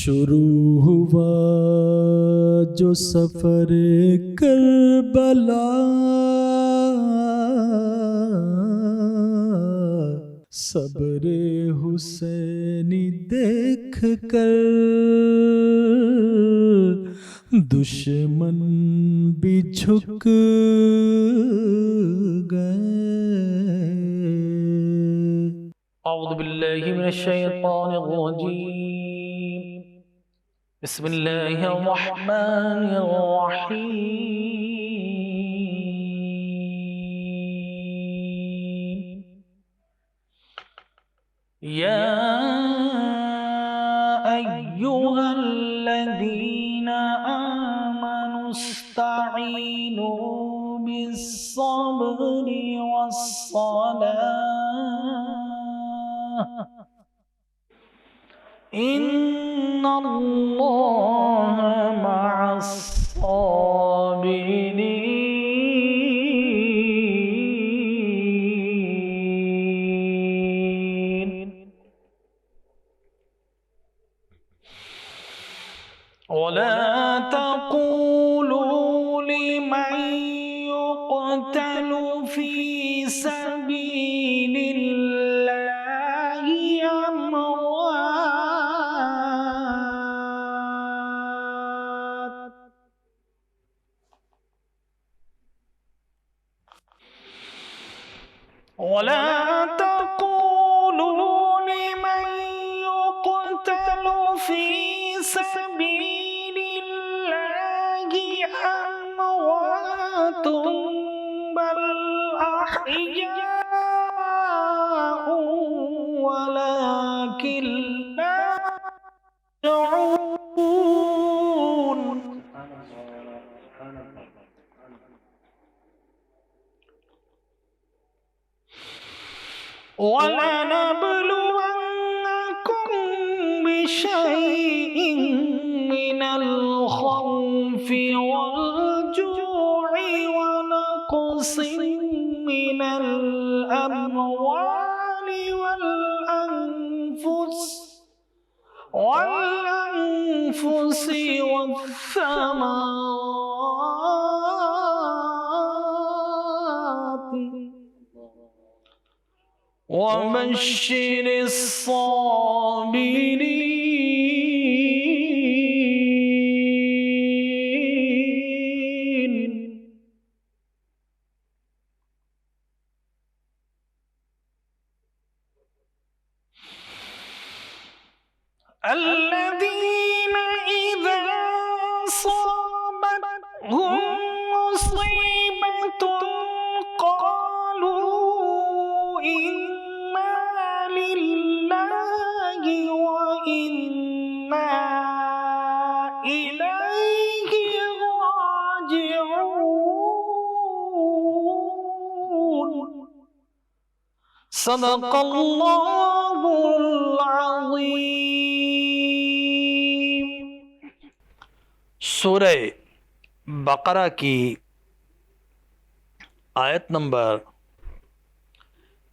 شروع ہوا جو سفر کربلا، صبر حسینی دیکھ کر دشمن بھی جھک گئے۔ اعوذ باللہ من الشیطان الرجیم، بسم اللہ الرحمن الرحیم۔ یا ایہا الذین آمنوا استعینوا بالصبر والصلاة ان اللہ مع الصابرین۔ ولا تقولوا لمن يقتل في سبيل الله أموات، ولا تقولوا لمن يقتل في سبيل الله أموات بل أحياء ولكن لا تشعرون۔ وَلَنَبْلُوَنَّكُمْ بِشَيْءٍ مِّنَ الْخَوْفِ وَالْجُوعِ وَنَقْصٍ مِّنَ الْأَمْوَالِ وَالْأَنفُسِ وَالثَّمَرَاتِ وَبَشِّرِ الصَّابِرِينَ۔ الذين إذا أصابتهم مصيبة قالوا إنا لله وإنا إليه راجعون۔ صدق اللہ العظیم۔ سورہ بقرہ کی آیت نمبر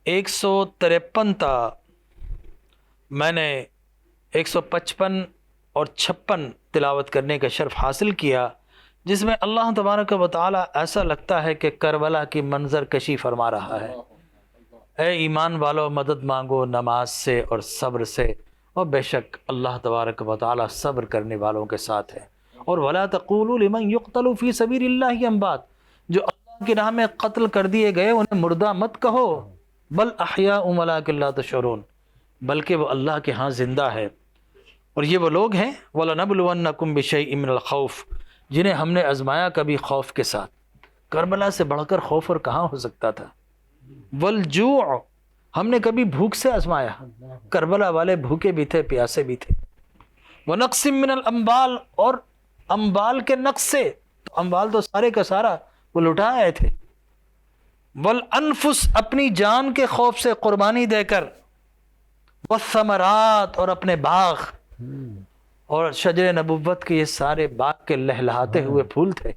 153 تا میں نے 155 اور 56 تلاوت کرنے کا شرف حاصل کیا، جس میں اللہ تبارک و تعالی ایسا لگتا ہے کہ کربلا کی منظر کشی فرما رہا ہے۔ اے ایمان والو، مدد مانگو نماز سے اور صبر سے، اور بے شک اللہ تبارک و تعالی صبر کرنے والوں کے ساتھ ہے۔ اور وَلَا تَقُولُوا لِمَنْ يُقْتَلُ فِي سَبِيلِ اللَّهِ أَمْوَاتٌ، جو اللہ کی راہ میں قتل کر دیے گئے انہیں مردہ مت کہو، بل احیاء وَلَٰكِن لَا تَشْعُرُونَ، بلکہ وہ اللہ کے ہاں زندہ ہے۔ اور یہ وہ لوگ ہیں وَلَنَبْلُوَنَّكُمْ بِشَيْءٍ مِّنَ الْخَوْفِ، جنہیں ہم نے آزمایا کبھی خوف کے ساتھ۔ کربلا سے بڑھ کر خوف اور کہاں ہو سکتا تھا۔ والجوع، ہم نے کبھی بھوک سے آزمایا، کربلا والے بھوکے بھی تھے، پیاسے بھی تھے۔ ونقص من الاموال، اور اموال کے نقص سے، تو اموال تو سارے کا سارا وہ لٹا آئے تھے۔ والانفس، اپنی جان کے خوف سے قربانی دے کر۔ والثمرات، اور اپنے باغ اور شجر نبوت کے یہ سارے باغ کے لہلہاتے ہوئے پھول تھے۔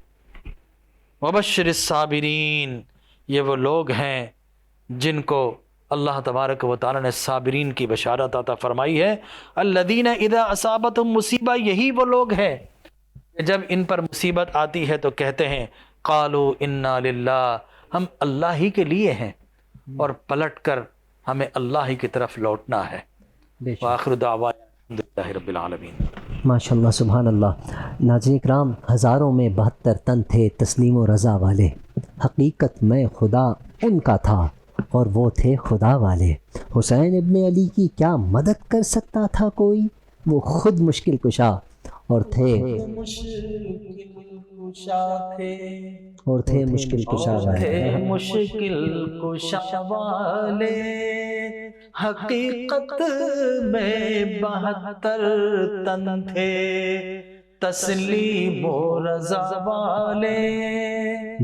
وبشر الصابرین، یہ وہ لوگ ہیں جن کو اللہ تبارک و تعالی نے صابرین کی بشارت عطا فرمائی ہے، الذین اذا اصابتہم مصیبہ، یہی وہ لوگ ہیں کہ جب ان پر مصیبت آتی ہے تو کہتے ہیں قالوا انا للہ، ہم اللہ ہی کے لیے ہیں اور پلٹ کر ہمیں اللہ ہی کی طرف لوٹنا ہے۔ بے شک۔ وآخر دعوانا الحمدللہ رب العالمین۔ ماشاء اللہ، سبحان اللہ۔ ناظرین کرام، ہزاروں میں 72 تن تھے تسلیم و رضا والے، حقیقت میں خدا ان کا تھا اور وہ تھے خدا والے۔ حسین ابن علی کی کیا مدد کر سکتا تھا کوئی؟ وہ خود مشکل کشا اور تھے مشکل کشا والے۔ مشکل کشا والے حقیقت میں 72 تن تھے تسلیم و رضا والے۔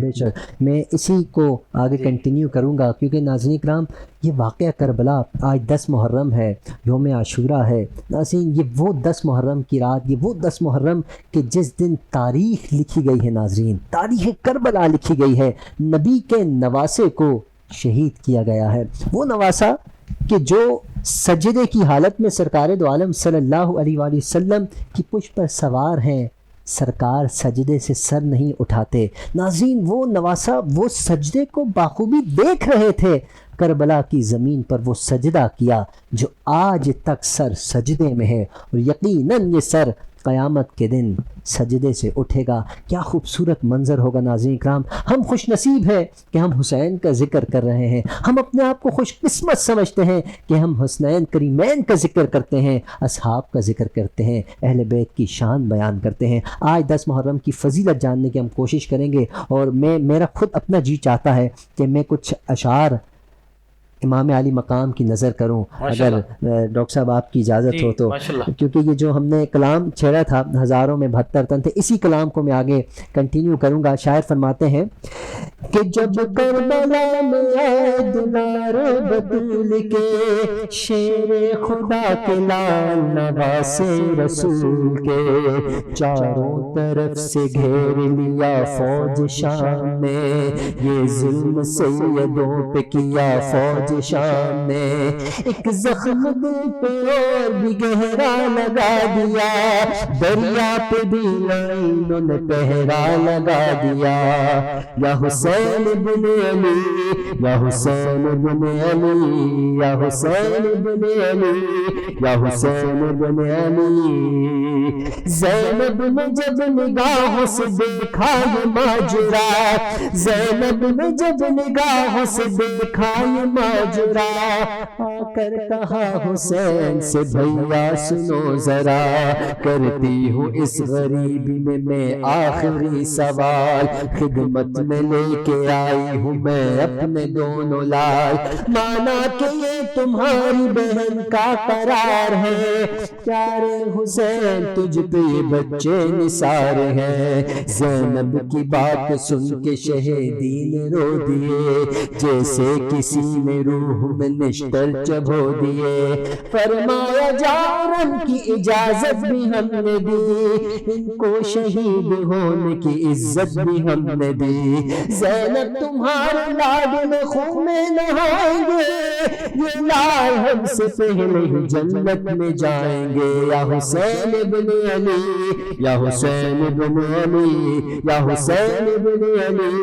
بے شک، میں اسی کو آگے کنٹینیو کروں گا، کیونکہ ناظرین کرام یہ واقعہ کربلا آج 10 محرم ہے، یوم عاشوراء ہے۔ ناظرین، یہ وہ 10 محرم کی رات، یہ وہ 10 محرم کہ جس دن تاریخ لکھی گئی ہے، ناظرین تاریخ کربلا لکھی گئی ہے، نبی کے نواسے کو شہید کیا گیا ہے۔ وہ نواسا کہ جو سجدے کی حالت میں سرکار دو عالم صلی اللہ علیہ وآلہ وسلم کی پشت پر سوار ہیں، سرکار سجدے سے سر نہیں اٹھاتے۔ ناظرین، وہ نواسا وہ سجدے کو بخوبی دیکھ رہے تھے، کربلا کی زمین پر وہ سجدہ کیا جو آج تک سر سجدے میں ہے، اور یقیناً یہ سر قیامت کے دن سجدے سے اٹھے گا۔ کیا خوبصورت منظر ہوگا ناظرین کرام۔ ہم خوش نصیب ہیں کہ ہم حسین کا ذکر کر رہے ہیں، ہم اپنے آپ کو خوش قسمت سمجھتے ہیں کہ ہم حسنین کریمین کا ذکر کرتے ہیں، اصحاب کا ذکر کرتے ہیں، اہل بیت کی شان بیان کرتے ہیں۔ آج 10 محرم کی فضیلت جاننے کی ہم کوشش کریں گے، اور میرا خود اپنا جی چاہتا ہے کہ میں کچھ اشعار امام علی مقام کی نظر کروں، اگر ڈاکٹر صاحب آپ کی اجازت ہو تو، کیونکہ یہ جو ہم نے کلام چھیڑا تھا ہزاروں میں 72 تن تھے، اسی کلام کو میں آگے کنٹینیو کروں گا۔ شاعر فرماتے ہیں کہ جب کربلا میں دلار بطول کے، شیر خدا کے لال نواسے رسول کے، چاروں طرف سے گھیر لیا فوج شام نے، یہ ظلم سیدوں پہ کیا فوج شام نے، ایک زخم دل پہ اور بھی گہرا لگا دیا، دریا پہ بھی لائنوں نے پہرا لگا دیا، یا حسین بن علی، یا حسین بن علی، یا حسین بن علی، یا حسین بن علی۔ زینب نے جب نگاہوں سے دیکھا یہ ماجرا، زینب نے جب نگاہوں سے دیکھا یہ ماجرا، آ کر کہا حسین سے بھیا سنو ذرا، کرتی ہوں اس غریبی میں آخری سوال، خدمت میں لے کے آئی ہوں میں اپنے دونوں لال، مانا کہ یہ تمہاری بہن کا قرار ہے، پیارے حسین تجھ پہ بچے نثار ہیں۔ زینب کی بات سن کے شہیدین رو دیے، جیسے کسی نے روح میں نشتر چبھو دیے، فرمایا جاؤ ان کی اجازت بھی ہم نے دی، ان کو شہید ہونے کی عزت بھی ہم نے دی، زینب تمہارے لاڈ میں خون میں نہائیں گے، یہ لال ہم سے پہلے ہی جنت میں جائیں گے، یا حسین بن علی، یا حسین بن علی، یا حسین بن علی،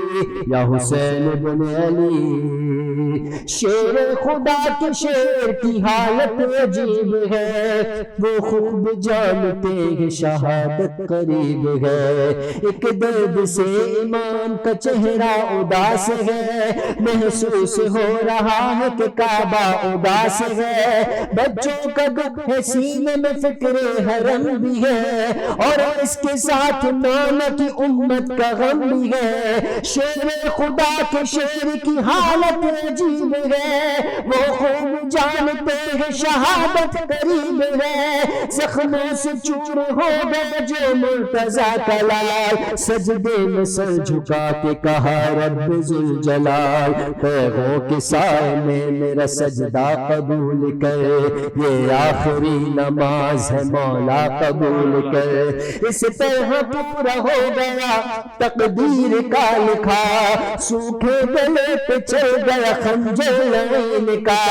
یا حسین بن علی۔ شیر خدا کے شیر کی حالت عجیب ہے، وہ خوب جانتے ہیں شہادت قریب ہے، ایک درد سے امام کا چہرہ اداس ہے، محسوس ہو رہا ہے کہ کعبہ اداس ہے، بچوں کا دکھ ہے سینے میں فکر حرم بھی ہے، اور اس کے ساتھ نانا کی امت کا غم بھی ہے، شیر خدا کے شیر کی حالت عجیب ہے، وہ خوب جانتے ہیں شہادت قریب ہے، زخموں سے چور ہو گئے جو مرتضیٰ کا لال، سجدے میں سر جھکا کے کہا رب ذوالجلال، پیغوں کے سائے میں میرا سجدہ قبول کر، یہ آخری نماز ہے مولا قبول کر، اس طرح پورا ہو گیا تقدیر کا لکھا، سوکھے گلے پہ چل گیا خنجر لعین کا،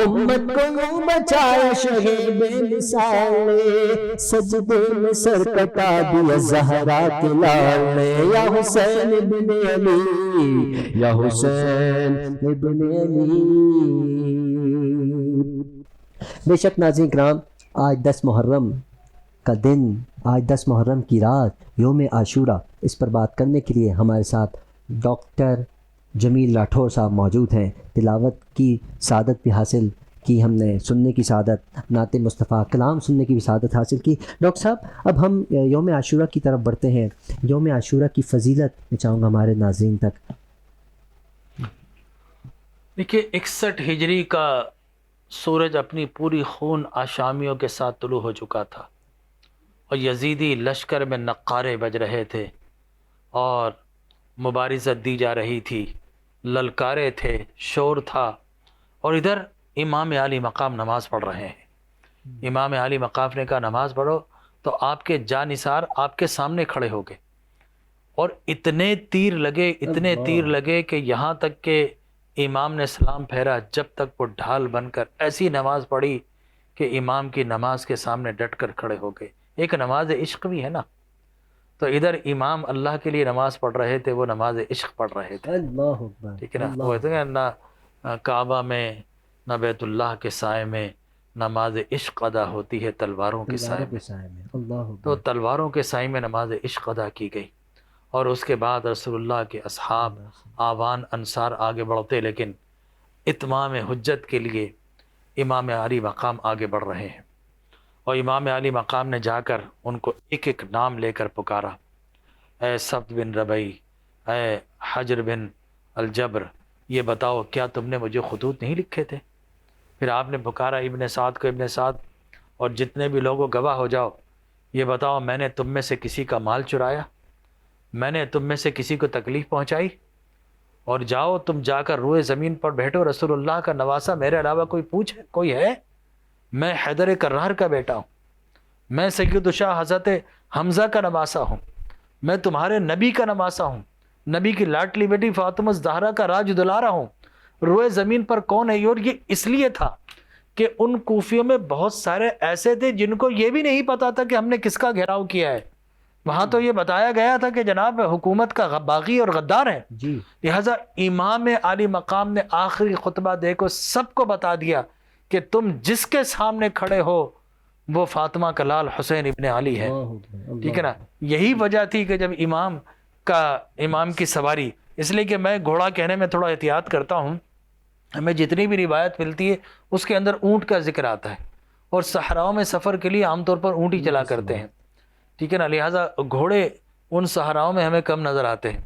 امت کو یوں بچایا شہید بے مثال نے، سجدے میں سر کٹا دیا زہرا کے لال نے، یا حسین ابن علی، یا حسین ابن علی۔ بے شک ناظرین کرام، آج 10 محرم کا دن، آج 10 محرم کی رات، یوم عاشورہ، اس پر بات کرنے کے لیے ہمارے ساتھ ڈاکٹر جمیل راٹھور صاحب موجود ہیں۔ تلاوت کی سعادت بھی حاصل کی ہم نے، سننے کی سعادت، نعت مصطفیٰ کلام سننے کی بھی سعادت حاصل کی۔ ڈاکٹر صاحب اب ہم یوم عاشورہ کی طرف بڑھتے ہیں۔ یوم عاشورہ کی فضیلت میں چاہوں گا ہمارے ناظرین تک۔ دیکھیے 61 ہجری کا سورج اپنی پوری خون آشامیوں کے ساتھ طلوع ہو چکا تھا، اور یزیدی لشکر میں نقارے بج رہے تھے اور مبارزت دی جا رہی تھی، للکارے تھے، شور تھا، اور ادھر امام عالی مقام نماز پڑھ رہے ہیں۔ امام عالی مقام نے کہا نماز پڑھو، تو آپ کے جانثار آپ کے سامنے کھڑے ہو گئے، اور اتنے تیر لگے کہ یہاں تک کہ امام نے سلام پھیرا، جب تک وہ ڈھال بن کر ایسی نماز پڑھی کہ امام کی نماز کے سامنے ڈٹ کر کھڑے ہو گئے۔ ایک نماز عشق بھی ہے نا، تو ادھر امام اللہ کے لیے نماز پڑھ رہے تھے، وہ نماز عشق پڑھ رہے تھے، اللہ اکبر، ٹھیک ہے نا۔ وہ کہتے ہیں نہ کعبہ میں نہ بیت اللہ کے سائے میں نماز عشق ادا ہوتی ہے تلواروں کے سائے میں، اللہ اکبر۔ تو تلواروں کے سائے میں نماز عشق ادا کی گئی، اور اس کے بعد رسول اللہ کے اصحاب، آوان، انصار آگے بڑھتے، لیکن اتمام حجت کے لیے امام علی مقام آگے بڑھ رہے ہیں، اور امام علی مقام نے جا کر ان کو ایک ایک نام لے کر پکارا، اے سبت بن ربعی، اے حجر بن الجبر، یہ بتاؤ کیا تم نے مجھے خطوط نہیں لکھے تھے؟ پھر آپ نے پکارا ابن سعد کو، ابن سعد اور جتنے بھی لوگوں گواہ ہو جاؤ، یہ بتاؤ میں نے تم میں سے کسی کا مال چرایا؟ میں نے تم میں سے کسی کو تکلیف پہنچائی؟ اور جاؤ تم جا کر روئے زمین پر بیٹھو، رسول اللہ کا نواسہ میرے علاوہ کوئی ہے؟ میں حیدر کرار کا بیٹا ہوں، میں سید شاہ حضرت حمزہ کا نواسہ ہوں، میں تمہارے نبی کا نواسہ ہوں، نبی کی لاڈلی بیٹی فاطمہ الزہرا کا راج دلارا ہوں۔ روئے زمین پر کون ہے؟ اور یہ اس لیے تھا کہ ان کوفیوں میں بہت سارے ایسے تھے جن کو یہ بھی نہیں پتا تھا کہ ہم نے کس کا گھیراؤ کیا ہے۔ وہاں تو یہ بتایا گیا تھا کہ جناب حکومت کا باغی اور غدار ہے، جی، لہٰذا امام علی مقام نے آخری خطبہ دے کو سب کو بتا دیا کہ تم جس کے سامنے کھڑے ہو وہ فاطمہ کا لال حسین ابن علی ہے، ٹھیک ہے نا۔ یہی وجہ تھی کہ جب امام کی سواری، اس لیے کہ میں گھوڑا کہنے میں تھوڑا احتیاط کرتا ہوں، ہمیں جتنی بھی روایت ملتی ہے اس کے اندر اونٹ کا ذکر آتا ہے، اور صحراؤں میں سفر کے لیے عام طور پر اونٹ ہی چلا کرتے ہیں، ٹھیک ہے نا، لہٰذا گھوڑے ان صحراؤں میں ہمیں کم نظر آتے ہیں،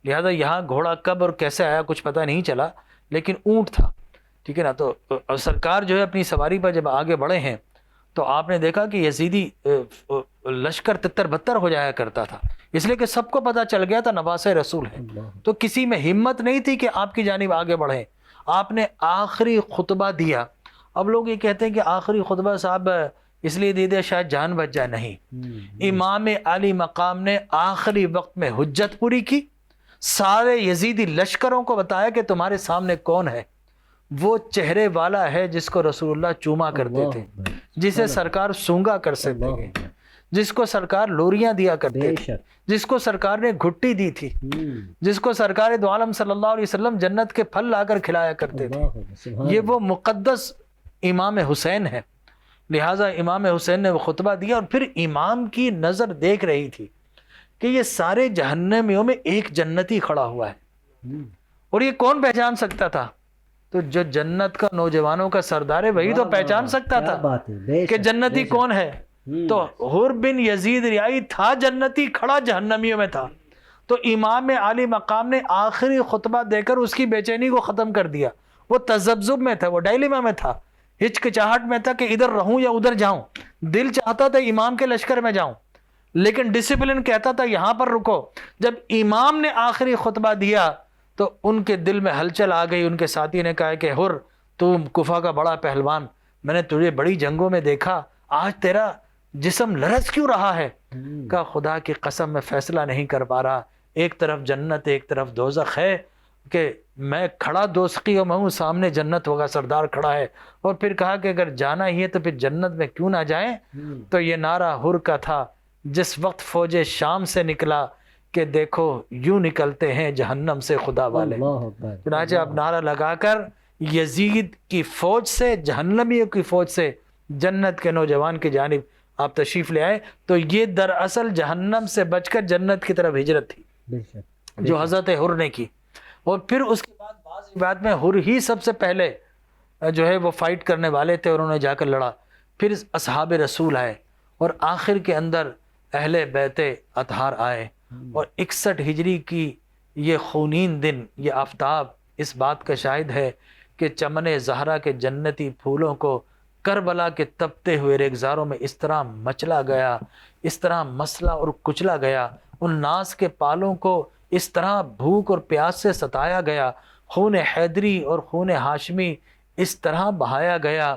لہٰذا یہاں گھوڑا کب اور کیسے آیا کچھ پتہ نہیں چلا، لیکن اونٹ تھا، ٹھیک ہے نا۔ تو سرکار جو ہے اپنی سواری پر جب آگے بڑھے ہیں تو آپ نے دیکھا کہ یزیدی لشکر تتر بتر ہو جایا کرتا تھا، اس لیے کہ سب کو پتہ چل گیا تھا نواسہ رسول ہے، تو کسی میں ہمت نہیں تھی کہ آپ کی جانب آگے بڑھیں۔ آپ نے آخری خطبہ دیا۔ اب لوگ یہ کہتے ہیں کہ آخری خطبہ صاحب اس لیے دے دیا شاید جان بچ جائے، نہیں، امام علی مقام نے آخری وقت میں حجت پوری کی، سارے یزیدی لشکروں کو بتایا کہ تمہارے سامنے کون ہے، وہ چہرے والا ہے جس کو رسول اللہ چوما کرتے تھے، جسے سرکار سونگا کر سکتے تھے، جس کو سرکار لوریاں دیا کرتے تھے، جس کو سرکار نے گھٹی دی تھی، جس کو سرکار دو عالم صلی اللہ علیہ وسلم جنت کے پھل لا کر کھلایا کرتے تھے، یہ وہ مقدس امام حسین ہے۔ لہٰذا امام حسین نے وہ خطبہ دیا، اور پھر امام کی نظر دیکھ رہی تھی کہ یہ سارے جہنمیوں میں ایک جنتی کھڑا ہوا ہے، اور یہ کون پہچان سکتا تھا؟ تو جو جنت کا نوجوانوں کا سردار ہے وہی تو پہچان سکتا تھا کہ جنتی کون ہے۔ تو حر بن یزید ریائی تھا جنتی، کھڑا جہنمیوں میں تھا، تو امام علی مقام نے آخری خطبہ دے کر اس کی بے چینی کو ختم کر دیا۔ وہ تذبذب میں تھا، وہ ڈائلیما میں تھا، ہچکچاہٹ میں تھا کہ ادھر رہوں یا ادھر جاؤں، دل چاہتا تھا امام کے لشکر میں جاؤں، لیکن ڈسپلن کہتا تھا یہاں پر رکو۔ جب امام نے آخری خطبہ دیا تو ان کے دل میں ہلچل آ گئی، ان کے ساتھی نے کہا کہ حر تو کوفہ کا بڑا پہلوان، میں نے تجھے بڑی جنگوں میں دیکھا، آج تیرا جسم لرز کیوں رہا ہے؟ کہا خدا کی قسم میں فیصلہ نہیں کر پا رہا، ایک طرف جنت ایک طرف دوزخ ہے، کہ میں کھڑا دوزخی میں ہوں، سامنے جنت ہوگا، سردار کھڑا ہے، اور پھر کہا کہ اگر جانا ہی ہے تو پھر جنت میں کیوں نہ جائیں. تو یہ نعرہ حر کا تھا جس وقت فوج شام سے نکلا کہ دیکھو یوں نکلتے ہیں جہنم سے خدا والے. اللہ اکبر. چنانچہ اب نعرہ لگا کر یزید کی فوج سے، جہنمیوں کی فوج سے جنت کے نوجوان کی جانب آپ تشریف لے آئے. تو یہ دراصل جہنم سے بچ کر جنت کی طرف ہجرت تھی بے شک. جو حضرت حر نے کی. اور پھر اس کے بعد بعض روایات میں حر ہی سب سے پہلے جو ہے وہ فائٹ کرنے والے تھے اور انہوں نے جا کر لڑا. پھر اصحاب رسول آئے اور آخر کے اندر اہل بیت اطہار آئے. اور 61 ہجری کی یہ خونین دن، یہ آفتاب اس بات کا شاہد ہے کہ چمن زہرا کے جنتی پھولوں کو کربلا کے تپتے ہوئے ریگزاروں میں اس طرح مچلا گیا، اس طرح مسلا اور کچلا گیا، ان ناز کے پالوں کو اس طرح بھوک اور پیاس سے ستایا گیا، خون حیدری اور خون ہاشمی اس طرح بہایا گیا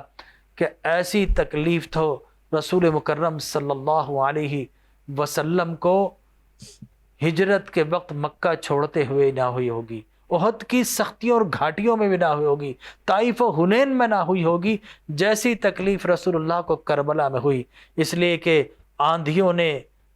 کہ ایسی تکلیف تو رسول مکرم صلی اللہ علیہ وسلم کو ہجرت کے وقت مکہ چھوڑتے ہوئے نہ ہوئی ہوگی، احد کی سختیوں اور گھاٹیوں میں بھی نہ ہوئی ہوگی، طائف و حنین میں نہ ہوئی ہوگی جیسی تکلیف رسول اللہ کو کربلا میں ہوئی. اس لیے کہ آندھیوں نے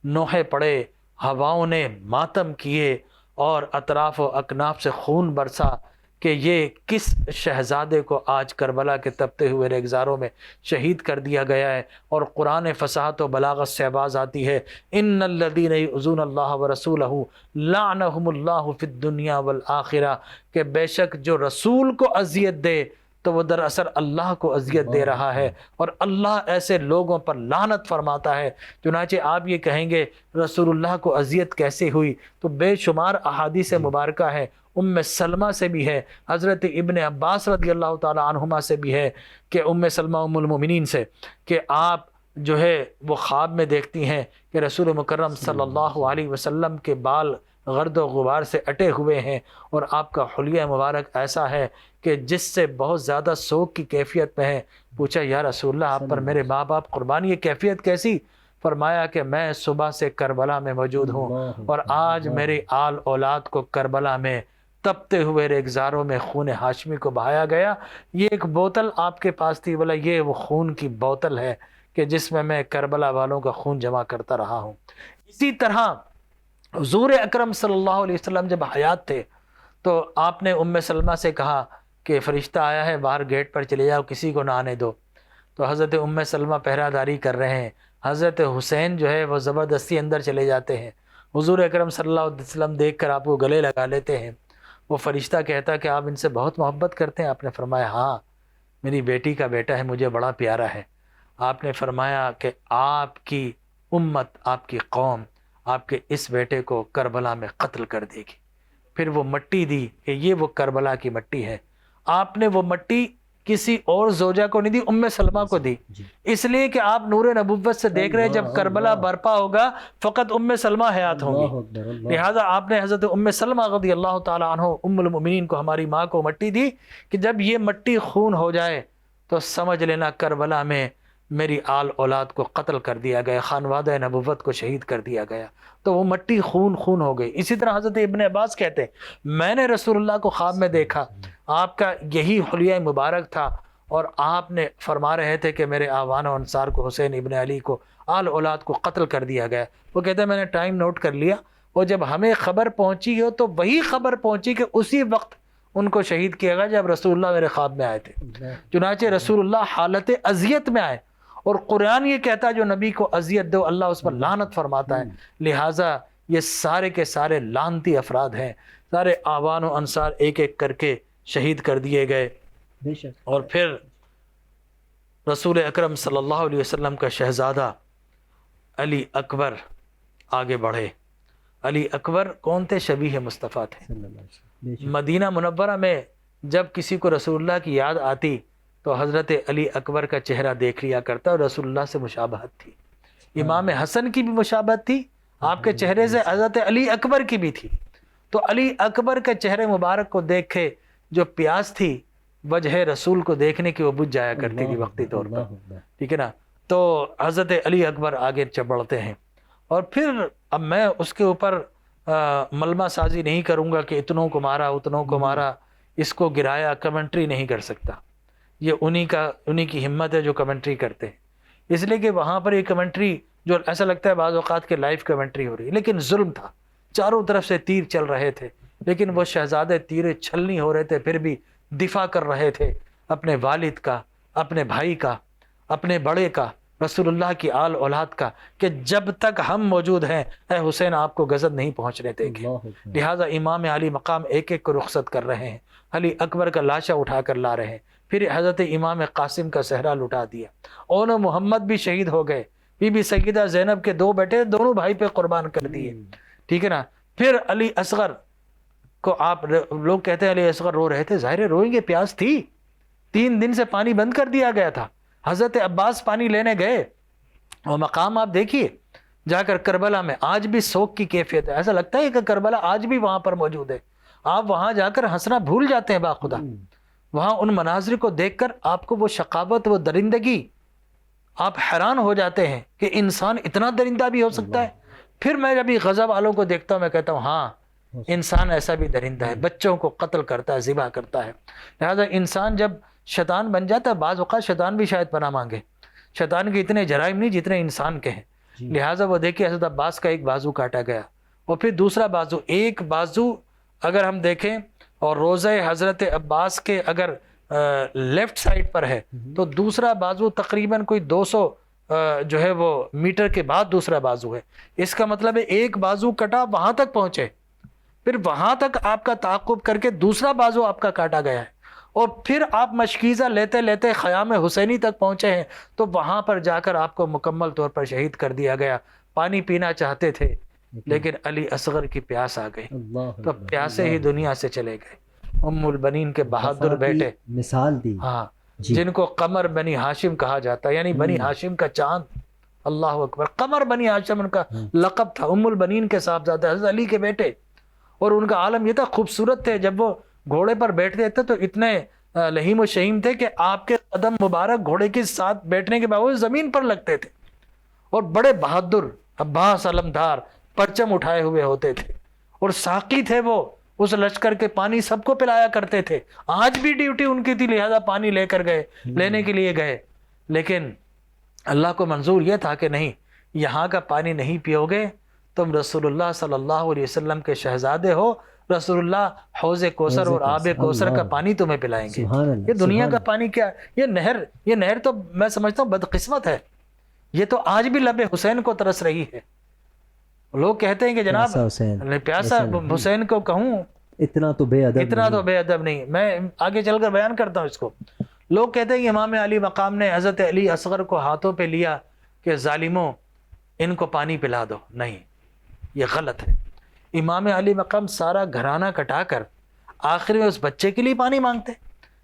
نوحے پڑے، ہواؤں نے ماتم کیے اور اطراف و اکناف سے خون برسا کہ یہ کس شہزادے کو آج کربلا کے تپتے ہوئے ریگزاروں میں شہید کر دیا گیا ہے. اور قرآن فصاحت و بلاغت سے آواز آتی ہے، ان الذین یؤذون اللہ ورسولہ لعنہم اللہ فی الدنیا والآخرہ، کہ بے شک جو رسول کو اذیت دے تو وہ دراصل اللہ کو اذیت دے رہا ہے، اور اللہ ایسے لوگوں پر لعنت فرماتا ہے. چنانچہ آپ یہ کہیں گے رسول اللہ کو اذیت کیسے ہوئی، تو بے شمار احادیث مبارکہ ہے. ام سلمہ سے بھی ہے، حضرت ابن عباس رضی اللہ تعالی عنہما سے بھی ہے کہ ام سلمہ ام المومنین سے کہ آپ جو ہے وہ خواب میں دیکھتی ہیں کہ رسول مکرم صلی اللہ علیہ وسلم کے بال غرد و غبار سے اٹے ہوئے ہیں اور آپ کا حلیہ مبارک ایسا ہے کہ جس سے بہت زیادہ سوگ کی کیفیت میں ہے. پوچھا یا رسول اللہ آپ پر میرے ماں باپ قربان، یہ کیفیت کیسی؟ فرمایا کہ میں صبح سے کربلا میں موجود ہوں اور آج میری آل اولاد کو کربلا میں تپتے ہوئے ریگزاروں میں خون ہاشمی کو بہایا گیا. یہ ایک بوتل آپ کے پاس تھی، بولا یہ وہ خون کی بوتل ہے کہ جس میں کربلا والوں کا خون جمع کرتا رہا ہوں. اسی طرح حضور اکرم صلی اللہ علیہ وسلم جب حیات تھے تو آپ نے ام سلمہ سے کہا کہ فرشتہ آیا ہے، باہر گیٹ پر چلے جاؤ، کسی کو نہ آنے دو. تو حضرت ام سلمہ پہرہ داری کر رہے ہیں، حضرت حسین جو ہے وہ زبردستی اندر چلے جاتے ہیں. حضور اکرم صلی اللہ علیہ وسلم دیکھ کر آپ کو گلے لگا لیتے ہیں. وہ فرشتہ کہتا کہ آپ ان سے بہت محبت کرتے ہیں؟ آپ نے فرمایا ہاں، میری بیٹی کا بیٹا ہے، مجھے بڑا پیارا ہے. آپ نے فرمایا کہ آپ کی امت، آپ کی قوم آپ کے اس بیٹے کو کربلا میں قتل کر دے گی. پھر وہ مٹی دی کہ یہ وہ کربلا کی مٹی ہے. آپ نے وہ مٹی کسی اور زوجہ کو نہیں دی، ام سلمہ کو دی، اس لیے کہ آپ نور نبوت سے دیکھ رہے ہیں جب کربلا برپا ہوگا فقط ام سلمہ حیات ہوں گی. لہٰذا آپ نے حضرت ام سلمہ رضی اللہ تعالی عنہ ام المؤمنین کو، ہماری ماں کو مٹی دی کہ جب یہ مٹی خون ہو جائے تو سمجھ لینا کربلا میں میری آل اولاد کو قتل کر دیا گیا، خانوادہ نبوت کو شہید کر دیا گیا. تو وہ مٹی خون خون ہو گئی. اسی طرح حضرت ابن عباس کہتے ہیں میں نے رسول اللہ کو خواب میں دیکھا، آپ کا یہی حلیہ مبارک تھا اور آپ نے فرما رہے تھے کہ میرے آوان و انصار کو، حسین ابن علی کو، آل اولاد کو قتل کر دیا گیا. وہ کہتے ہیں میں نے ٹائم نوٹ کر لیا، اور جب ہمیں خبر پہنچی ہو تو وہی خبر پہنچی کہ اسی وقت ان کو شہید کیا گیا جب رسول اللہ میرے خواب میں آئے تھے. چنانچہ رسول اللہ حالت اذیت میں آئے، اور قرآن یہ کہتا ہے جو نبی کو اذیت دو اللہ اس پر لعنت فرماتا ہے. لہٰذا یہ سارے کے سارے لعنتی افراد ہیں، سارے آوان و انصار ایک ایک کر کے شہید کر دیے گئے. اور پھر رسول اکرم صلی اللہ علیہ وسلم کا شہزادہ علی اکبر آگے بڑھے. علی اکبر کون تھے؟ شبیہ مصطفیٰ تھے. مدینہ منورہ میں جب کسی کو رسول اللہ کی یاد آتی تو حضرت علی اکبر کا چہرہ دیکھ لیا کرتا اور رسول اللہ سے مشابہت تھی. امام حسن کی بھی مشابہت تھی آپ کے چہرے سے، حضرت علی اکبر کی بھی تھی. تو علی اکبر کے چہرے مبارک کو دیکھ کے جو پیاس تھی وجہ رسول کو دیکھنے کی وہ بجھ جایا کرتی تھی وقتی طور پر. ٹھیک ہے نا؟ تو حضرت علی اکبر آگے بڑھتے ہیں. اور پھر اب میں اس کے اوپر ملمہ سازی نہیں کروں گا کہ اتنوں کو مارا اتنوں کو مارا، اس کو گرایا، کمنٹری نہیں کر سکتا. یہ انہی کی ہمت ہے جو کمنٹری کرتے ہیں. اس لیے کہ وہاں پر یہ کمنٹری جو ایسا لگتا ہے بعض اوقات کے لائیو کمنٹری ہو رہی ہے، لیکن ظلم تھا، چاروں طرف سے تیر چل رہے تھے، لیکن وہ شہزادے تیرے چھلنی ہو رہے تھے پھر بھی دفاع کر رہے تھے اپنے والد کا، اپنے بھائی کا، اپنے بڑے کا، رسول اللہ کی آل اولاد کا، کہ جب تک ہم موجود ہیں اے حسین آپ کو غضب نہیں پہنچنے دیں گے. لہٰذا امام علی مقام ایک ایک کو رخصت کر رہے ہیں، علی اکبر کا لاشا اٹھا کر لا رہے ہیں، پھر حضرت امام قاسم کا صحرا لٹا دیا، اور محمد بھی شہید ہو گئے، بی بی سیدہ زینب کے 2 بیٹے دونوں بھائی پہ قربان کر دیے. ٹھیک ہے نا. پھر علی اصغر کو آپ لوگ کہتے ہیں علی اصغر رو رہے تھے، ظاہر ہے روئیں گے، پیاس تھی، 3 دن سے پانی بند کر دیا گیا تھا. حضرت عباس پانی لینے گئے، اور مقام آپ دیکھیے جا کر کربلا میں، آج بھی سوگ کی کیفیت ہے، ایسا لگتا ہے کہ کربلا آج بھی وہاں پر موجود ہے. آپ وہاں جا کر ہنسنا بھول جاتے ہیں باخدا. وہاں ان مناظر کو دیکھ کر آپ کو وہ شقاوت، وہ درندگی، آپ حیران ہو جاتے ہیں کہ انسان اتنا درندہ بھی ہو سکتا ہے. پھر میں جب یہ غضب والوں کو دیکھتا ہوں میں کہتا ہوں ہاں انسان ایسا بھی درندہ ہے، بچوں کو قتل کرتا ہے، ذبح کرتا ہے. لہٰذا انسان جب شیطان بن جاتا ہے، بعض اوقات شیطان بھی شاید پناہ مانگے، شیطان کے اتنے جرائم نہیں جتنے انسان کے ہیں. لہٰذا وہ دیکھیے حضرت عباس کا ایک بازو کاٹا گیا، اور پھر دوسرا بازو، ایک بازو اگر ہم دیکھیں اور روزہ حضرت عباس کے اگر لیفٹ سائڈ پر ہے تو دوسرا بازو تقریباً کوئی 200 جو ہے وہ میٹر کے بعد دوسرا بازو ہے. اس کا مطلب ہے ایک بازو کٹا وہاں تک پہنچے، پھر وہاں تک آپ کا تعاقب کر کے دوسرا بازو آپ کا کاٹا گیا ہے، اور پھر آپ مشکیزہ لیتے لیتے خیام حسینی تک پہنچے ہیں، تو وہاں پر جا کر آپ کو مکمل طور پر شہید کر دیا گیا. پانی پینا چاہتے تھے لیکن علی اصغر کی پیاس آ گئی تو پیاسے ہی دنیا سے چلے گئے. ام البنین کے بہادر بیٹے مثال دی، ہاں جن کو قمر بنی ہاشم کہا جاتا ہے، یعنی بنی ہاشم کا چاند. اللہ اکبر. قمر بنی ہاشم ان کا لقب تھا، ام البنین کے صاحبزادے حضرت علی کے بیٹے. اور ان کا عالم یہ تھا، خوبصورت تھے، جب وہ گھوڑے پر بیٹھتے تھے تو اتنے لہیم و شہیم تھے کہ آپ کے قدم مبارک گھوڑے کے ساتھ بیٹھنے کے باوجود زمین پر لگتے تھے. اور بڑے بہادر عباس علمدار پرچم اٹھائے ہوئے ہوتے تھے، اور ساقی تھے وہ، اس لشکر کے پانی سب کو پلایا کرتے تھے. آج بھی ڈیوٹی ان کی تھی، لہذا پانی لے کر گئے، لینے کے لیے گئے. لیکن اللہ کو منظور یہ تھا کہ نہیں، یہاں کا پانی نہیں پیو گے تم رسول اللہ صلی اللہ علیہ وسلم کے شہزادے ہو، رسول اللہ حوض کوثر اور آب کوثر کا پانی تمہیں پلائیں گے. یہ دنیا کا پانی کیا، یہ نہر تو میں سمجھتا ہوں بدقسمت ہے. یہ تو آج بھی لب حسین کو ترس رہی ہے. لوگ کہتے ہیں کہ جناب پیاسا حسین کو کہوں اتنا تو بے ادب نہیں. میں آگے چل کر بیان کرتا ہوں اس کو. لوگ کہتے ہیں کہ امام علی مقام نے حضرت علی اصغر کو ہاتھوں پہ لیا کہ ظالموں ان کو پانی پلا دو. نہیں، یہ غلط ہے. امام علی مقام سارا گھرانہ کٹا کر آخر میں اس بچے کے لیے پانی مانگتے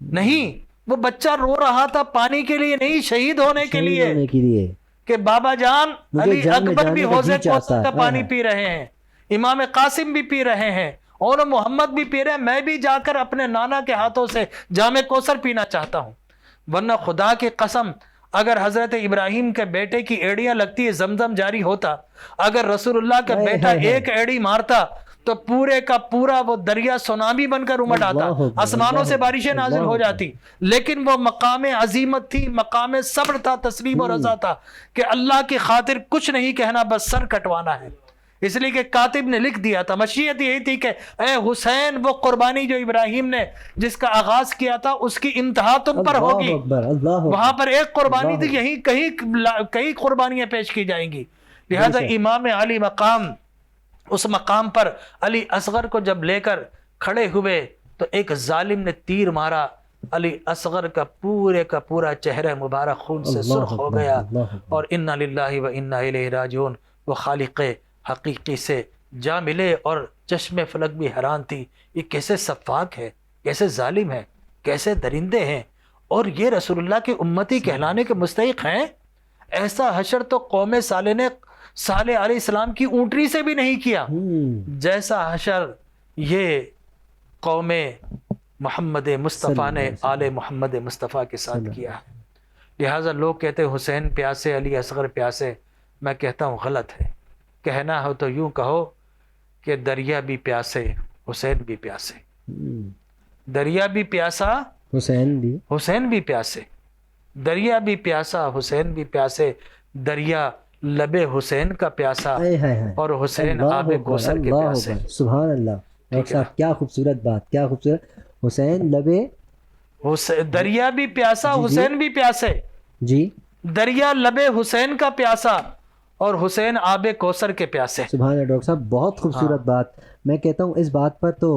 نہیں. وہ بچہ رو رہا تھا پانی کے لیے نہیں، شہید ہونے کے لیے کہ بابا جان علی اکبر بھی حوض کوثر کا پانی پی رہے ہیں، امام قاسم بھی پی رہے ہیں، اور محمد بھی پی رہے ہیں، میں بھی جا کر اپنے نانا کے ہاتھوں سے جام کوثر پینا چاہتا ہوں. ورنہ خدا کی قسم اگر حضرت ابراہیم کے بیٹے کی ایڑیاں لگتی ہے زمزم جاری ہوتا، اگر رسول اللہ کا بیٹا ایک ایڑی مارتا تو پورے کا پورا وہ دریا سونامی بن کر امٹ آتا، آسمانوں سے بارشیں نازل ہو جاتی. لیکن وہ مقام عظیمت تھی، مقام صبر تھا، تسلیم و رضا تھا کہ اللہ کی خاطر کچھ نہیں کہنا، بس سر کٹوانا ہے. اس لیے کہ کاتب نے لکھ دیا تھا، مشیت یہی تھی کہ اے حسین وہ قربانی جو ابراہیم نے جس کا آغاز کیا تھا اس کی انتہا تم پر ہوگی. وہاں پر ایک قربانی تھی، یہیں کئی قربانیاں پیش کی جائیں گی. لہذا امام علی مقام، اس مقام پر علی اصغر کو جب لے کر کھڑے ہوئے تو ایک ظالم نے تیر مارا، علی اصغر کا پورا چہرہ مبارک خون سے سرخ ہو گیا. اور انا للہ و انا الیہ راجعون. وہ خالق حقیقی سے جا ملے اور چشم فلک بھی حیران تھی، یہ کیسے سفاک ہے، کیسے ظالم ہے، کیسے درندے ہیں، اور یہ رسول اللہ کے امتی کہلانے کے مستحق ہیں. ایسا حشر تو قوم صالح نے صالح علیہ السلام کی اونٹری سے بھی نہیں کیا جیسا حشر یہ قوم محمد مصطفیٰ نے آل محمد مصطفیٰ کے ساتھ کیا. لہٰذا لوگ کہتے ہیں حسین پیاسے، علی اصغر پیاسے. میں کہتا ہوں غلط ہے. کہنا ہو تو یوں کہو کہ دریا بھی پیاسے حسین بھی پیاسے، ہم، دریا بھی پیاسا حسین بھی حسین بھی پیاسے، دریا بھی پیاسا حسین بھی پیاسے، دریا لب حسین کا پیاسا اے ہائے ہائے، اور حسین اللہ آب اکبر، کوثر کے اللہ پیاسے۔ اکبر، سبحان اللہ۔ ڈاکٹر صاحب کیا خوبصورت بات، کیا خوبصورت۔ حسین لبے دریا بھی پیاسا جی جی۔ حسین بھی پیاسے، جی دریا لب حسین کا پیاسا اور حسین آب کوثر کے پیاسے۔ سبحان اللہ ڈاکٹر صاحب، بہت خوبصورت بات۔ میں کہتا ہوں اس بات پر تو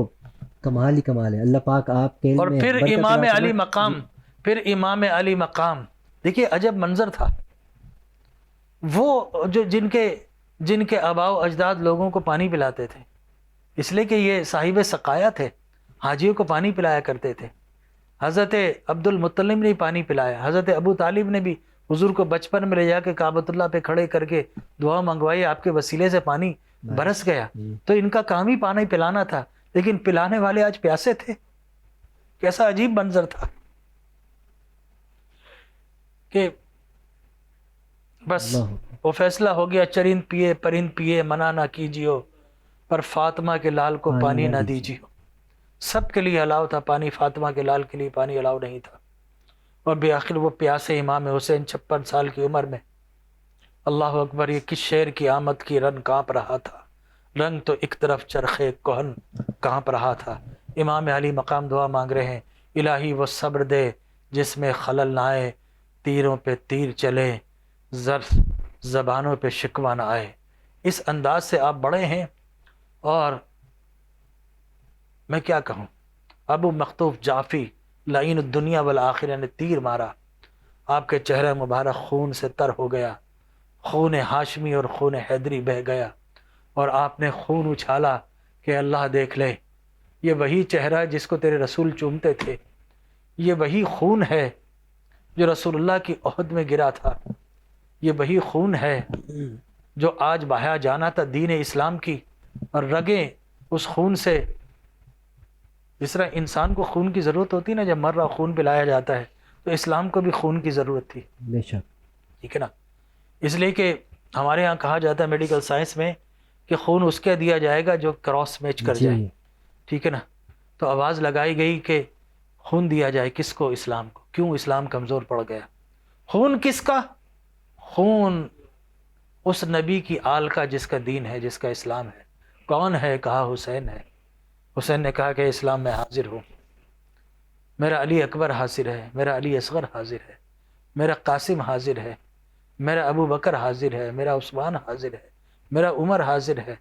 کمال ہی کمال ہے، اللہ پاک آپ کے علم اور میں پھر برکت امام عطا علی فرمائے۔ مقام، پھر امام علی مقام، دیکھیے عجب منظر تھا۔ وہ جو جن کے آباء و اجداد لوگوں کو پانی پلاتے تھے، اس لیے کہ یہ صاحب سقایا تھے، حاجیوں کو پانی پلایا کرتے تھے۔ حضرت عبد المطلب نے پانی پلایا، حضرت ابو طالب نے بھی حضور کو بچپن میں لے جا کے کعبۃ اللہ پہ کھڑے کر کے دعا منگوائی، آپ کے وسیلے سے پانی برس گیا۔ تو ان کا کام ہی پانی پلانا تھا، لیکن پلانے والے آج پیاسے تھے۔ کیسا عجیب منظر تھا کہ بس اللہ وہ فیصلہ ہو گیا، چرند پیے پرند پیے منع نہ کیجیو، پر فاطمہ کے لال کو پانی نہ دیجیو۔ سب کے لیے الاؤ تھا پانی، فاطمہ کے لال کے لیے پانی الاؤ نہیں تھا۔ اور بآخر وہ پیاسے امام حسین 56 سال کی عمر میں، اللہ اکبر، یہ کس شعر کی آمد کی رن کانپ رہا تھا، رنگ تو ایک طرف چرخے کہن کانپ رہا تھا۔ امام علی مقام دعا مانگ رہے ہیں، الہی وہ صبر دے جس میں خلل نہ آئے، تیروں پہ تیر چلے زبانوں پہ شکوہ نہ آئے۔ اس انداز سے آپ بڑے ہیں، اور میں کیا کہوں، ابو مختوف جعفی لعین الدنیا والآخرہ نے تیر مارا، آپ کے چہرہ مبارک خون سے تر ہو گیا، خون ہاشمی اور خون حیدری بہہ گیا، اور آپ نے خون اچھالا کہ اللہ دیکھ لے، یہ وہی چہرہ جس کو تیرے رسول چومتے تھے، یہ وہی خون ہے جو رسول اللہ کی عہد میں گرا تھا، یہ وہی خون ہے جو آج بہایا جانا تھا دین اسلام کی، اور رگیں اس خون سے، جس طرح انسان کو خون کی ضرورت ہوتی ہے نا، جب مر رہا خون پلایا جاتا ہے، تو اسلام کو بھی خون کی ضرورت تھی، بے شک۔ ٹھیک ہے نا۔ اس لیے کہ ہمارے ہاں کہا جاتا ہے میڈیکل سائنس میں کہ خون اس کے دیا جائے گا جو کراس میچ کر جائے، جی ٹھیک ہے نا۔ تو آواز لگائی گئی کہ خون دیا جائے، کس کو؟ اسلام کو۔ کیوں؟ اسلام کمزور پڑ گیا۔ خون کس کا؟ خون اس نبی کی آل کا جس کا دین ہے، جس کا اسلام ہے۔ کون ہے؟ کہا حسین ہے۔ حسین نے کہا کہ اسلام میں حاضر ہوں، میرا علی اکبر حاضر ہے، میرا علی اصغر حاضر ہے، میرا قاسم حاضر ہے، میرا ابو بکر حاضر ہے، میرا عثمان حاضر ہے، میرا عمر حاضر ہے۔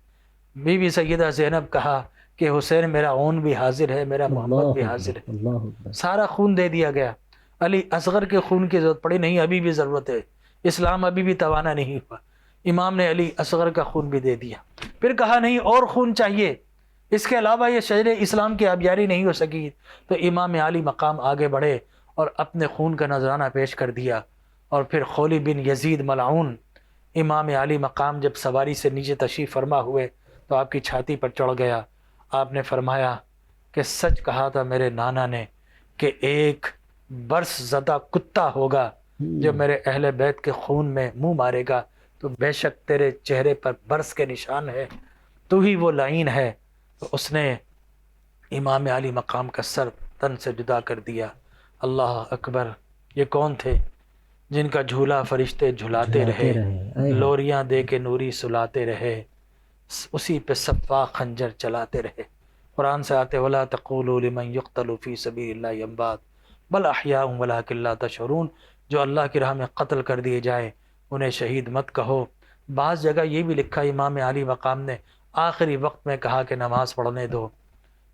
بی بی سیدہ زینب کہا کہ حسین میرا اون بھی حاضر ہے، میرا محمد بھی حاضر ہے۔ اللہ اکبر۔ سارا خون دے دیا گیا۔ علی اصغر کے خون کی ضرورت پڑی نہیں، ابھی بھی ضرورت ہے، اسلام ابھی بھی توانا نہیں ہوا۔ امام نے علی اصغر کا خون بھی دے دیا، پھر کہا نہیں اور خون چاہیے، اس کے علاوہ یہ شجر اسلام کی آبیاری نہیں ہو سکی۔ تو امام علی مقام آگے بڑھے اور اپنے خون کا نذرانہ پیش کر دیا، اور پھر خولی بن یزید ملعون، امام علی مقام جب سواری سے نیچے تشریف فرما ہوئے تو آپ کی چھاتی پر چڑھ گیا۔ آپ نے فرمایا کہ سچ کہا تھا میرے نانا نے کہ ایک برس زدہ کتا ہوگا جو میرے اہل بیت کے خون میں منہ مارے گا، تو بے شک تیرے چہرے پر برس کے نشان ہے، تو ہی وہ لعین ہے۔ تو اس نے امام علی مقام کا سر تن سے جدا کر دیا۔ اللہ اکبر! یہ کون تھے جن کا جھولا فرشتے جھلاتے رہے، لوریاں دے کے نوری سلاتے رہے، اسی پہ سفاق خنجر چلاتے رہے۔ قرآن سے آتے وَلَا تَقُولُوا لِمَنْ يُقْتَلُ فِي سَبِيلِ اللَّهِ أَمْوَاتٌ بَلْ أَحْيَاءٌ وَلَٰكِن لَا تَشْعُرُونَ، جو اللہ کی راہ میں قتل کر دیے جائے انہیں شہید مت کہو۔ بعض جگہ یہ بھی لکھا امام علی مقام نے آخری وقت میں کہا کہ نماز پڑھنے دو،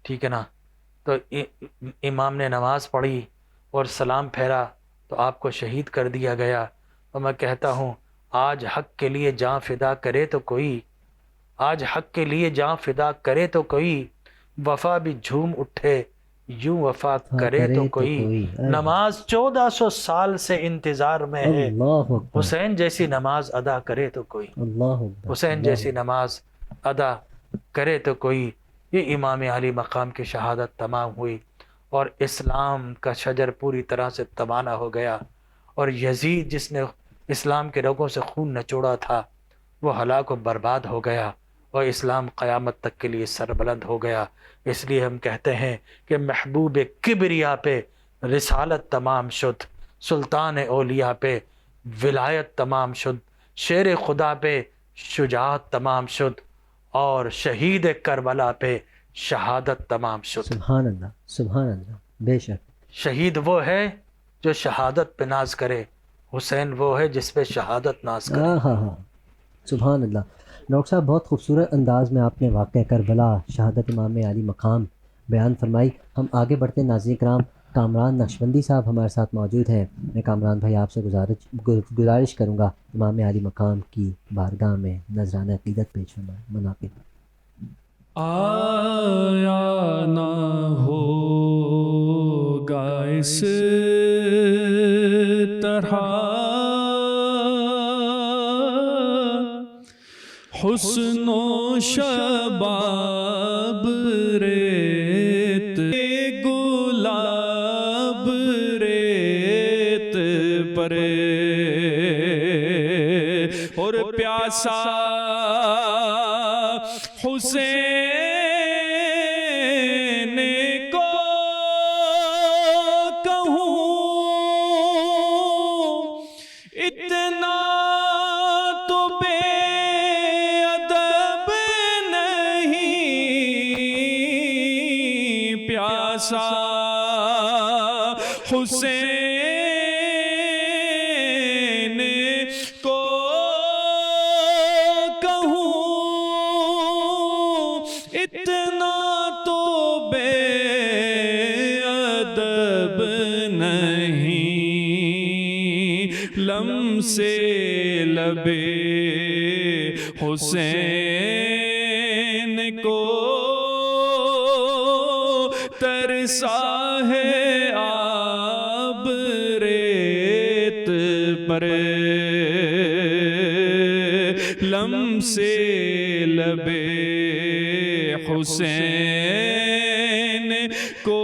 ٹھیک ہے نا۔ تو امام نے نماز پڑھی اور سلام پھیرا تو آپ کو شہید کر دیا گیا۔ اور میں کہتا ہوں آج حق کے لیے جاں فدا کرے تو کوئی، آج حق کے لیے جاں فدا کرے تو کوئی، وفا بھی جھوم اٹھے یوں وفا کرے تو کوئی، نماز 1400 سال سے انتظار میں ہے، اللہ اکبر، حسین جیسی نماز ادا کرے تو کوئی، اللہ اکبر، حسین جیسی نماز ادا کرے تو کوئی۔ یہ امام علی مقام کی شہادت تمام ہوئی، اور اسلام کا شجر پوری طرح سے تبانا ہو گیا، اور یزید جس نے اسلام کے رگوں سے خون نچوڑا تھا وہ ہلاک و برباد ہو گیا، اور اسلام قیامت تک کے لیے سربلند ہو گیا۔ اس لیے ہم کہتے ہیں کہ محبوب کبریا پہ رسالت تمام شد، سلطان اولیاء پہ ولایت تمام شد، شیر خدا پہ شجاعت تمام شد، اور شہید کربلا پہ شہادت تمام شد۔ سبحان اللہ، سبحان اللہ، بے شک۔ شہید وہ ہے جو شہادت پہ ناز کرے، حسین وہ ہے جس پہ شہادت ناز کرے۔ ہاں ہاں، سبحان اللہ۔ ڈاکٹر صاحب بہت خوبصورت انداز میں آپ نے واقعہ کربلا، شہادت امام علی مقام بیان فرمائی۔ ہم آگے بڑھتے ہیں۔ ناظرین کرام، کامران نقشبندی صاحب ہمارے ساتھ موجود ہیں۔ میں کامران بھائی آپ سے گزارش کروں گا امام علی مقام کی بارگاہ میں نذرانہ عقیدت پیش فرمائیں۔ مناقب آیا نہ ہوگا اس طرح حسن و شباب ریت گلاب ریت پر اور پیاسا حسین کو کہوں اتنا تو بے ادب نہیں، پیاسا حسین کو کہوں اتنا تو بے ادب نہیں، لم سے لبے حسین کو ترسا ہے آب ریت پر، لم سے لبے حسین کو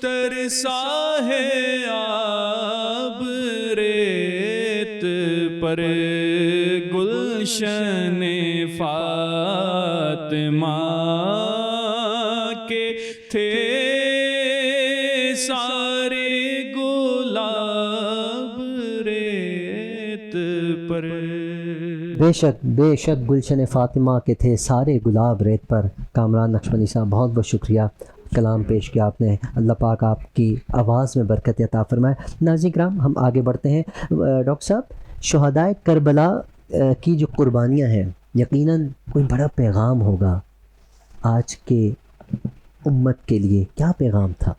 ترسا ہے آب ریت پر، گلشن فاطمہ کے تھے سارے گلاب ریت پر۔ بے شک، بے شک، گلشن فاطمہ کے تھے سارے گلاب ریت پر۔ کامران نقشبندی صاحب بہت بہت شکریہ، کلام پیش کیا آپ نے۔ اللہ پاک آپ کی آواز میں برکت عطا فرمائے۔ ناظرین کرام، ہم آگے بڑھتے ہیں۔ ڈاکٹر صاحب، شہدائے کربلا کی جو قربانیاں ہیں، یقیناً کوئی بڑا پیغام ہوگا آج کے امت کے لیے، کیا پیغام تھا؟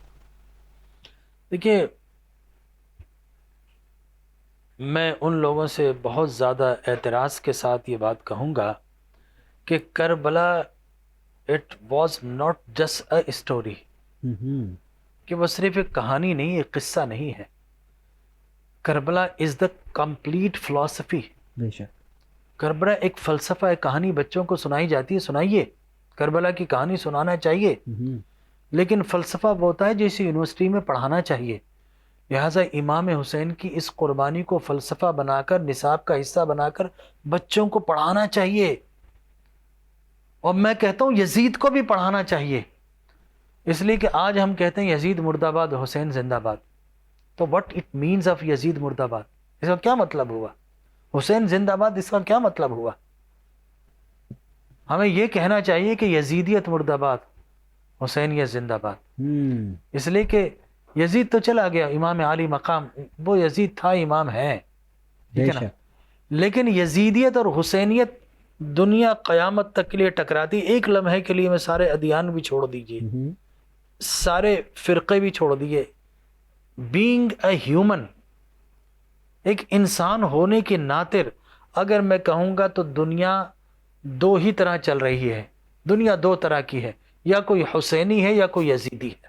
دیکھیے، میں ان لوگوں سے بہت زیادہ اعتراض کے ساتھ یہ بات کہوں گا کہ Karbala it was not just a story, کہ وہ صرف ایک کہانی نہیں، ایک قصہ نہیں ہے۔ کربلا از دا کمپلیٹ فلسفی۔ بے شک، کربلا ایک فلسفہ، ایک کہانی بچوں کو سنائی جاتی ہے، سنائیے، کربلا کی کہانی سنانا چاہیے، لیکن فلسفہ وہ ہوتا ہے جسے یونیورسٹی میں پڑھانا چاہیے۔ لہٰذا امام حسین کی اس قربانی کو فلسفہ بنا کر، نصاب کا حصہ بنا کر بچوں کو پڑھانا چاہیے، اور میں کہتا ہوں یزید کو بھی پڑھانا چاہیے، اس لیے کہ آج ہم کہتے ہیں یزید مرد آباد، حسین زندہ باد۔ تو وٹ اٹ مینز آف یزید مرد آباد، اس کا کیا مطلب ہوا؟ حسین زندہ باد، اس کا کیا مطلب ہوا؟ ہمیں یہ کہنا چاہیے کہ یزیدیت مرد آباد، حسینیت زندہ باد، اس لیے کہ یزید تو چلا گیا، امام علی مقام وہ یزید تھا، امام ہے، ٹھیک ہے نا، لیکن یزیدیت اور حسینیت دنیا قیامت تک کے لیے ٹکراتی۔ ایک لمحے کے لیے میں سارے ادیان بھی چھوڑ دیجئے، سارے فرقے بھی چھوڑ دیئے، بینگ اے ہیومن، ایک انسان ہونے کے ناطر اگر میں کہوں گا تو دنیا دو ہی طرح چل رہی ہے، دنیا دو طرح کی ہے، یا کوئی حسینی ہے یا کوئی یزیدی ہے،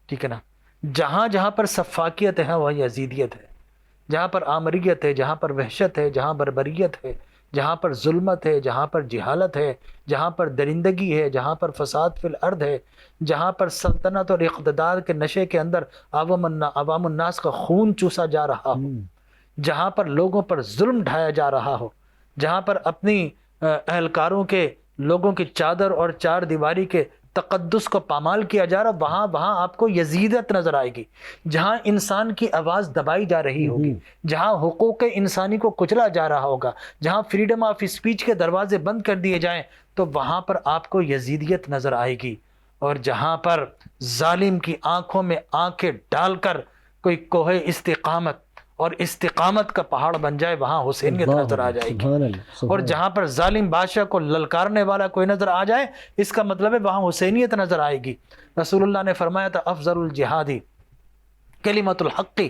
ٹھیک ہے نا۔ جہاں جہاں پر سفاکیت ہے وہ یزیدیت ہے، جہاں پر آمریت ہے، جہاں پر وحشت ہے، جہاں بربریت ہے، جہاں پر ظلمت ہے، جہاں پر جہالت ہے، جہاں پر درندگی ہے، جہاں پر فساد فی الارض ہے، جہاں پر سلطنت اور اقتدار کے نشے کے اندر عوام الناس کا خون چوسا جا رہا ہو، جہاں پر لوگوں پر ظلم ڈھایا جا رہا ہو، جہاں پر اپنی اہلکاروں کے لوگوں کی چادر اور چار دیواری کے تقدس کو پامال کیا جا رہا، وہاں آپ کو یزیدت نظر آئے گی۔ جہاں انسان کی آواز دبائی جا رہی ہوگی، جہاں حقوق انسانی کو کچلا جا رہا ہوگا، جہاں فریڈم آف اسپیچ کے دروازے بند کر دیے جائیں، تو وہاں پر آپ کو یزیدیت نظر آئے گی۔ اور جہاں پر ظالم کی آنکھوں میں آنکھیں ڈال کر کوئی کوہ استقامت اور استقامت کا پہاڑ بن جائے، وہاں حسینیت نظر آ جائے گی۔ سبحان اللہ، اور جہاں پر ظالم بادشاہ کو للکارنے والا کوئی نظر آ جائے، اس کا مطلب ہے وہاں حسینیت نظر آئے گی۔ رسول اللہ نے فرمایا تھا افضل الجہادی کلمۃ الحق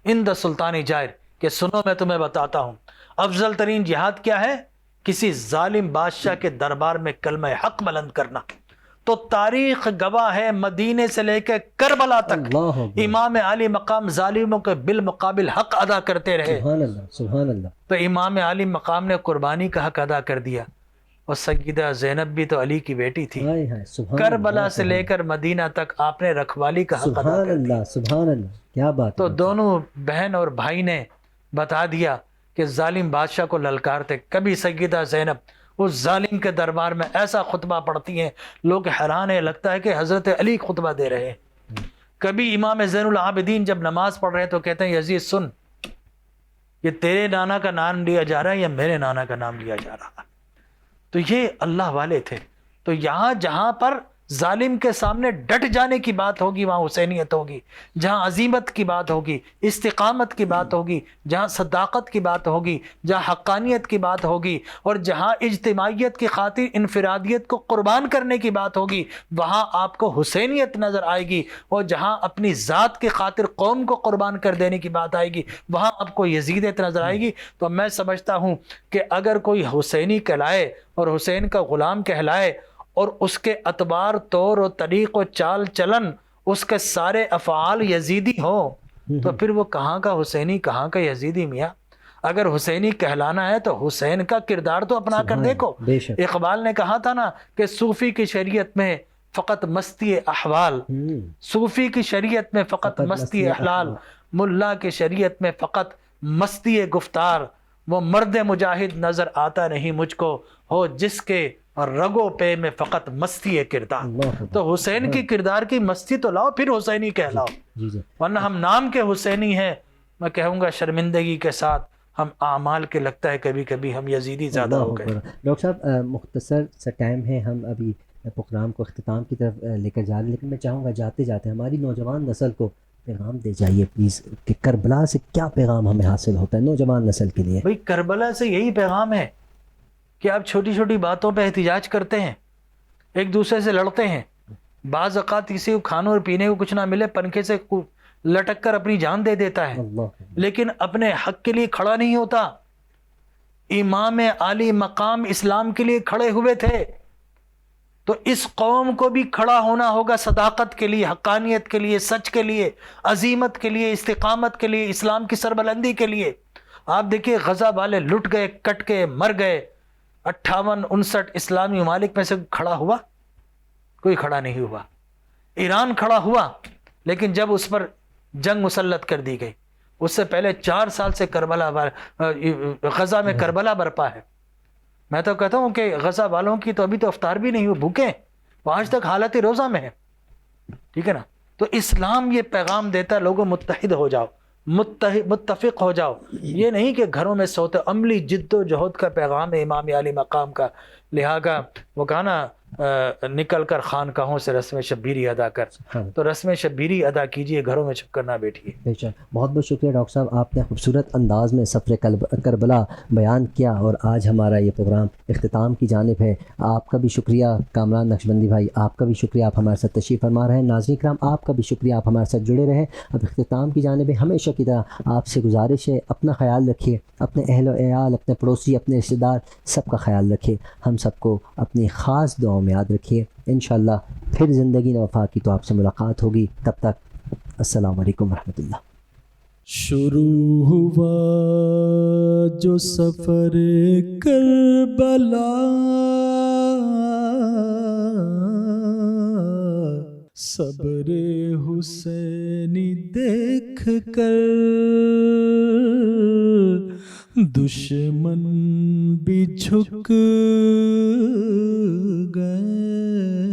عند سلطان جائر، کہ سنو میں تمہیں بتاتا ہوں افضل ترین جہاد کیا ہے، کسی ظالم بادشاہ کے دربار میں کلمہ حق بلند کرنا۔ تو تاریخ گواہ ہے مدینے سے لے کے کربلا تک اللہ اکبر، امام علی مقام ظالموں کے بالمقابل حق ادا کرتے رہے۔ سبحان اللہ، سبحان اللہ، تو امام علی مقام نے قربانی کا حق ادا کر دیا، اور سیدہ زینب بھی تو علی کی بیٹی تھی، ہائے ہائے، سبحان کربلا اللہ، سے لے کر مدینہ تک آپ نے رکھوالی کا حق ادا سبحان کر دیا۔ اللہ، سبحان اللہ، کیا بات تو ہے۔ دونوں بہن اور بھائی نے بتا دیا کہ ظالم بادشاہ کو للکارتے۔ کبھی سیدہ زینب اس ظالم کے دربار میں ایسا خطبہ پڑھتی ہیں، لوگ حیران ہے، لگتا ہے کہ حضرت علی خطبہ دے رہے ہیں۔ کبھی امام زین العابدین جب نماز پڑھ رہے ہیں تو کہتے ہیں یزید سن، یہ تیرے نانا کا نام لیا جا رہا ہے یا میرے نانا کا نام لیا جا رہا ہے؟ تو یہ اللہ والے تھے۔ تو یہاں جہاں پر ظالم کے سامنے ڈٹ جانے کی بات ہوگی وہاں حسینیت ہوگی، جہاں عزیمت کی بات ہوگی، استقامت کی بات ہوگی، جہاں صداقت کی بات ہوگی، جہاں حقانیت کی بات ہوگی، اور جہاں اجتماعیت کی خاطر انفرادیت کو قربان کرنے کی بات ہوگی، وہاں آپ کو حسینیت نظر آئے گی۔ اور جہاں اپنی ذات کی خاطر قوم کو قربان کر دینے کی بات آئے گی، وہاں آپ کو یزیدیت نظر آئے گی۔ تو میں سمجھتا ہوں کہ اگر کوئی حسینی کہلائے اور حسین کا غلام کہلائے، اور اس کے اطوار طور و طریق و چال چلن، اس کے سارے افعال یزیدی ہوں، تو پھر وہ کہاں کا حسینی کہاں کا یزیدی میاں؟ اگر حسینی کہلانا ہے تو حسین کا کردار تو اپنا کر دیکھو۔ بے شک، اقبال نے کہا تھا نا کہ صوفی کی شریعت میں فقط مستی احوال، صوفی کی شریعت میں فقط مستی احلال، ملا کی شریعت میں فقط مستی گفتار، وہ مرد مجاہد نظر آتا نہیں مجھ کو، ہو جس کے رگو پہ میں فقط مستی کردار۔ اللہ تو حسین کی کردار کی مستی تو لاؤ، پھر حسینی کہلاؤ، جی جی، ورنہ ہم نام کے حسینی ہیں، میں کہوں گا شرمندگی کے ساتھ ہم اعمال کے لگتا ہے کبھی کبھی ہم یزیدی زیادہ ہو گئے۔ ڈاکٹر صاحب مختصر سا ٹائم ہے، ہم ابھی پروگرام کو اختتام کی طرف لے کر جا رہے ہیں، لیکن میں چاہوں گا جاتے جاتے ہماری نوجوان نسل کو پیغام دے جائیے پلیز، کہ کربلا سے کیا پیغام ہمیں حاصل ہوتا ہے نوجوان نسل کے لیے۔ بھئی کربلا سے یہی پیغام ہے کہ آپ چھوٹی چھوٹی باتوں پہ احتجاج کرتے ہیں، ایک دوسرے سے لڑتے ہیں، بعض اوقات کسی کو کھانے اور پینے کو کچھ نہ ملے پنکھے سے لٹک کر اپنی جان دے دیتا ہے، اللہ، لیکن اپنے حق کے لیے کھڑا نہیں ہوتا۔ امام علی مقام اسلام کے لیے کھڑے ہوئے تھے، تو اس قوم کو بھی کھڑا ہونا ہوگا صداقت کے لیے، حقانیت کے لیے، سچ کے لیے، عزیمت کے لیے، استقامت کے لیے، اسلام کی سربلندی کے لیے۔ آپ دیکھیے غزہ والے لٹ گئے، کٹ گئے، مر گئے، 58-59 اسلامی ممالک میں سے کھڑا ہوا؟ کوئی کھڑا نہیں ہوا۔ ایران کھڑا ہوا، لیکن جب اس پر جنگ مسلط کر دی گئی، اس سے پہلے 4 سال سے غزہ میں کربلا برپا ہے۔ میں تو کہتا ہوں کہ غزہ والوں کی تو ابھی تو افطار بھی نہیں ہوئی، بھوکے ہیں، وہ آج تک حالت روزہ میں ہے، ٹھیک ہے نا؟ تو اسلام یہ پیغام دیتا ہے لوگوں متحد ہو جاؤ، متفق ہو جاؤ، یہ نہیں کہ گھروں میں سوتے۔ عملی جد و جہد کا پیغام ہے امام علی مقام کا، لہذا وہ کہا نا نکل کر خانقاہوں سے رسم شبیری ادا کر، تو رسم شبیری ادا کیجئے، گھروں میں چھپ کر نہ بیٹھیے۔ بے شک، بہت بہت شکریہ ڈاکٹر صاحب، آپ نے خوبصورت انداز میں سفر کربلا بیان کیا، اور آج ہمارا یہ پروگرام اختتام کی جانب ہے۔ آپ کا بھی شکریہ کامران نقشبندی بھائی، آپ کا بھی شکریہ، آپ ہمارے ساتھ تشریف فرما رہے ہیں۔ ناظرین کرام آپ کا بھی شکریہ، آپ ہمارے ساتھ جڑے رہے۔ اب اختتام کی جانب ہے، ہمیشہ کی طرح آپ سے گزارش ہے اپنا خیال رکھیے، اپنے اہل و عیال، اپنے پڑوسی، اپنے رشتہ دار، سب کا خیال رکھیے، ہم سب کو اپنی خاص دعاؤں میں یاد رکھیے۔ انشاءاللہ پھر زندگی نہ وفا کی تو آپ سے ملاقات ہوگی، تب تک السلام علیکم ورحمۃ اللہ۔ شروع ہوا جو سفر کربلا، صبر حسینی دیکھ کر دشمن بھی جھک گئے